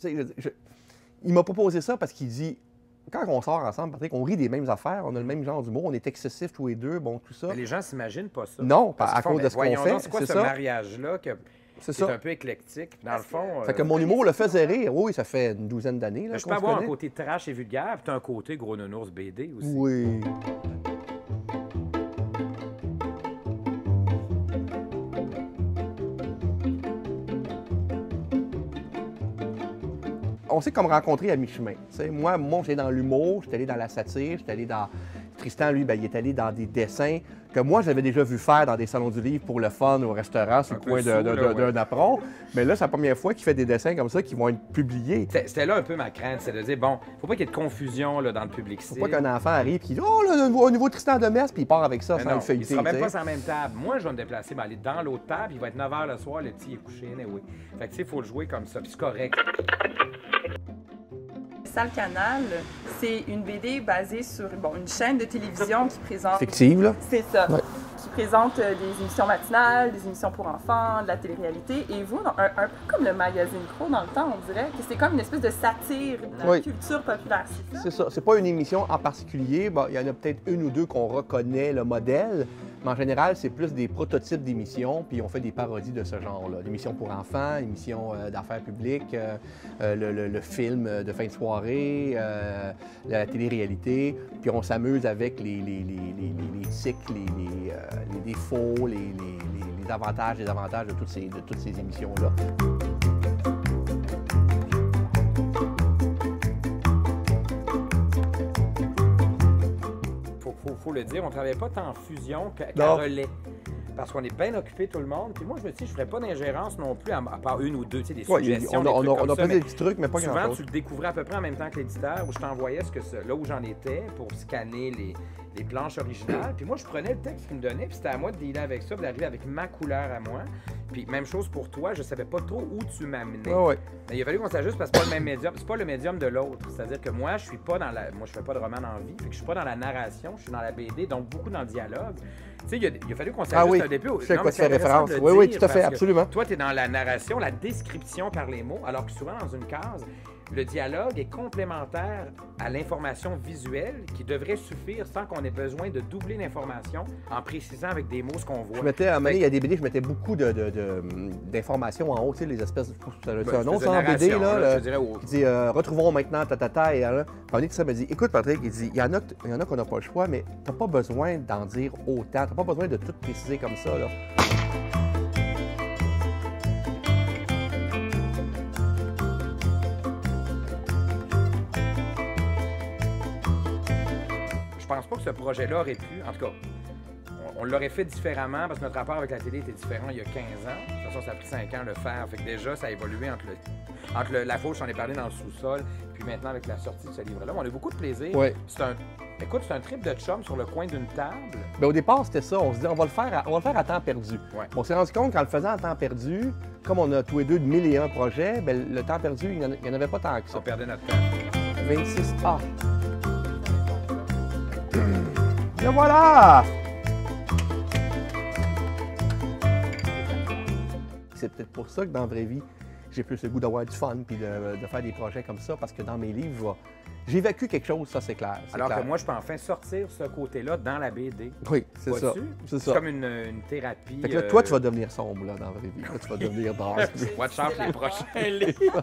sais, il m'a proposé ça parce qu'il dit, quand on sort ensemble, Patrick, on rit des mêmes affaires, on a le même genre d'humour, on est excessifs tous les deux, bon, tout ça. Mais les gens s'imaginent pas ça. Non, Parce à qu'ils font, cause de ce qu'on voyons fait, donc, c'est quoi c'est ce ça. mariage-là C'est qui est ça. un peu éclectique? Dans le fond... Fait que mon humour le faisait rire. Oui, ça fait une douzaine d'années là, je qu'on peux se avoir un connaît. côté trash et vulgaire, puis tu as un côté gros nounours BD aussi. Oui. On s'est comme rencontrés à mi-chemin. Tu sais, moi, j'étais dans l'humour, j'étais allé dans la satire, j'étais allé dans... Tristan, lui, ben, il est allé dans des dessins que moi, j'avais déjà vu faire dans des salons du livre pour le fun, au restaurant, sur le coin d'un apron. Mais là, c'est la première fois qu'il fait des dessins comme ça qui vont être publiés. C'était là un peu ma crainte, c'est de dire, bon, faut pas qu'il y ait de confusion là, dans le public Faut pas qu'un enfant arrive et qu'il dit « Oh, là, un nouveau Tristan de Metz », puis il part avec ça Mais sans non, le feuilleter. il sera même tu pas sais. sur la même table. Moi, je vais me déplacer, aller dans l'autre table, il va être 9 h le soir, le petit est couché, anyway. Fait que tu sais, il faut le jouer comme ça, puis c'est correct. Sale Canal, c'est une BD basée sur une chaîne de télévision qui présente... Fictive, là. C'est ça. Ouais. Qui présente des émissions matinales, des émissions pour enfants, de la télé-réalité. Et vous, un peu comme le magazine Crow dans le temps, on dirait que c'est comme une espèce de satire de la Oui. culture populaire, c'est ça? C'est ça. C'est pas une émission en particulier. Bon, il y en a peut-être une ou deux qu'on reconnaît le modèle, mais en général, c'est plus des prototypes d'émissions, puis on fait des parodies de ce genre-là. L'émission pour enfants, l'émission d'affaires publiques, le film de fin de soirée, la télé-réalité, puis on s'amuse avec les cycles, les défauts, les avantages, les avantages de toutes ces émissions-là. Faut le dire, on ne travaille pas tant en fusion qu'à Non. relais. Parce qu'on est bien occupé tout le monde. Puis moi, je me dis, je ne ferais pas d'ingérence non plus, à part une ou deux, tu sais, des Ouais, suggestions. on des trucs a comme ça, posé mais des petits trucs, mais pas souvent, grand-chose. tu le découvrais à peu près en même temps que l'éditeur, où je t'envoyais là où j'en étais pour scanner les planches originales. Puis moi, je prenais le texte qu'il me donnait, puis c'était à moi de dealer avec ça, puis d'arriver avec ma couleur à moi. Puis même chose pour toi, je savais pas trop où tu m'amenais. Ouais. Mais il a fallu qu'on s'ajuste parce que c'est pas le même médium, c'est pas le médium de l'autre. C'est-à-dire que moi, je suis pas dans la, moi je fais pas de roman en vie, fait que je suis pas dans la narration, je suis dans la BD, donc beaucoup dans le dialogue. Tu sais, il a fallu qu'on s'ajuste Ah oui, un début. je sais à Non, quoi mais tu fais c'est intéressant référence. de le Oui, dire tout à fait, parce que absolument. Toi, tu es dans la narration, la description par les mots, alors que souvent dans une case, le dialogue est complémentaire à l'information visuelle qui devrait suffire sans qu'on ait besoin de doubler l'information en précisant avec des mots ce qu'on voit. Je mettais, à un moment donné, il y a des BD, je mettais beaucoup d'informations en haut, tu sais, les espèces de... C'est un nom, ça, en BD, là, je dirais qui dit retrouvons maintenant ta, et là, ça me dit, écoute, Patrick, il dit, il y en a qu'on n'a pas le choix, mais t'as pas besoin d'en dire autant, t'as pas besoin de tout préciser comme ça, là. Je pense pas que ce projet-là aurait pu, en tout cas, on l'aurait fait différemment parce que notre rapport avec la télé était différent il y a 15 ans. De toute façon, ça a pris 5 ans à le faire. Fait que déjà, ça a évolué entre la fauche, j'en ai parlé dans le sous-sol, puis maintenant avec la sortie de ce livre-là. On a eu beaucoup de plaisir. Oui. Écoute, c'est un trip de chum sur le coin d'une table. Bien, au départ, c'était ça. On se dit, on va le faire à temps perdu. Ouais. On s'est rendu compte qu'en le faisant à temps perdu, comme on a tous les deux de 1001 projets, bien, le temps perdu, il n'y en avait pas tant que ça. On perdait notre temps. 26A. Et voilà! C'est peut-être pour ça que dans la vraie vie, j'ai plus le goût d'avoir du fun puis de faire des projets comme ça, parce que dans mes livres, j'ai vécu quelque chose, ça c'est clair. Alors que moi, je peux enfin sortir ce côté-là dans la BD. Oui, c'est ça. C'est ça. comme une thérapie. Fait que là, toi, tu vas devenir sombre là, dans la vraie vie. Là, tu vas devenir dark. Watch out les prochains livres.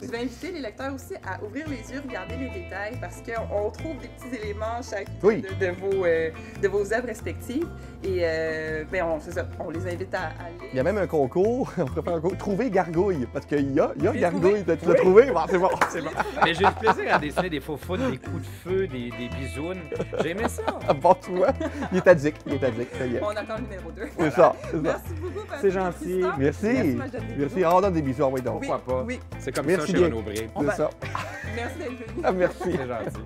Je vais inviter les lecteurs aussi à ouvrir les yeux, regarder les détails, parce qu'on trouve des petits éléments chaque Oui. de vos œuvres respectives. Et c'est ça, on les invite à lire. Il y a même un concours, on pourrait faire un concours. Trouver Gargouille, parce qu'il y a Gargouille. trouvé. Tu l'as trouvé? Bon, c'est bon. C'est bon. Mais j'ai eu le plaisir à dessiner des faux foutes, des coups de feu, des bisounes. J'ai aimé ça. Bon, tu vois, il est addict, ça y est. On attend le numéro 2. C'est ça, c'est ça. Merci beaucoup, Patrick. C'est gentil. Tristan. Merci. moi, je donne des Merci. bisous. On donne des bisous, oui donc. Oui, Pourquoi pas? oui. C'est comme Merci ça chez bien. Renaud Bré. On C'est va- ça. Merci d'être venu. Ah, merci. C'est gentil.